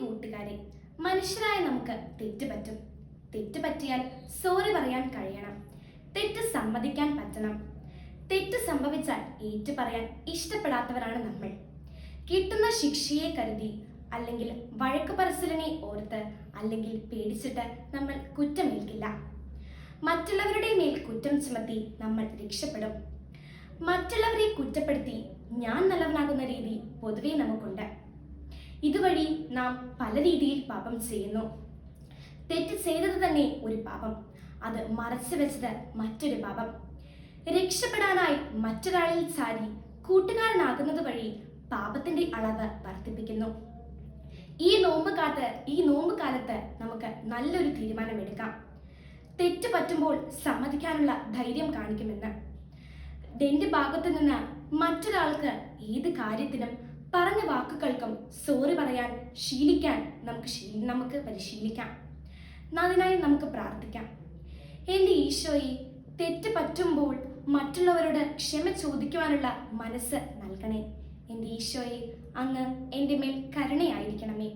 കൂട്ടുകാരെ, മനുഷ്യരായ നമുക്ക് തെറ്റ് പറ്റും. തെറ്റ് പറ്റിയാൽ സോറി പറയാൻ കഴിയണം. തെറ്റ് സമ്മതിക്കാൻ പറ്റണം. തെറ്റ് സംഭവിച്ചാൽ ഏറ്റു പറയാൻ ഇഷ്ടപ്പെടാത്തവരാണ് നമ്മൾ. കിട്ടുന്ന ശിക്ഷയെ കരുതി, അല്ലെങ്കിൽ വഴക്ക് പറച്ചിലിനെ ഓർത്ത്, അല്ലെങ്കിൽ പേടിച്ചിട്ട് നമ്മൾ കുറ്റമേൽക്കില്ല. മറ്റുള്ളവരുടെ മേൽ കുറ്റം ചുമത്തി നമ്മൾ രക്ഷപ്പെടും. മറ്റുള്ളവരെ കുറ്റപ്പെടുത്തി ഞാൻ നല്ലവനാകുന്ന രീതി പൊതുവെ നമുക്കുണ്ട്. ഇതുവഴി നാം പല രീതിയിൽ പാപം ചെയ്യുന്നു. തെറ്റ് ചെയ്തത് തന്നെ ഒരു പാപം, അത് മറച്ചു വെച്ചത് മറ്റൊരു പാപം. രക്ഷപ്പെടാനായി മറ്റൊരാളിൽ ചാരി കൂട്ടുകാരനാകുന്നത് വഴി പാപത്തിന്റെ അളവ് വർദ്ധിപ്പിക്കുന്നു. ഈ നോമ്പ് കാലത്ത് നമുക്ക് നല്ലൊരു തീരുമാനമെടുക്കാം. തെറ്റ് പറ്റുമ്പോൾ സമ്മതിക്കാനുള്ള ധൈര്യം കാണിക്കുമെന്ന്. എന്റെ ഭാഗത്തു നിന്ന് മറ്റൊരാൾക്ക് ഏത് കാര്യത്തിനും പറഞ്ഞ വാക്കുകൾക്കും സോറി പറയാൻ ശീലിക്കാൻ നമുക്ക് പരിശീലിക്കാം. അതിനായി നമുക്ക് പ്രാർത്ഥിക്കാം. എൻ്റെ ഈശോയെ, തെറ്റ് പറ്റുമ്പോൾ മറ്റുള്ളവരോട് ക്ഷമ ചോദിക്കുവാനുള്ള മനസ്സ് നൽകണേ. എൻ്റെ ഈശോയെ, അങ്ങ് എൻ്റെ മേൽ കരുണയായിരിക്കണമേ.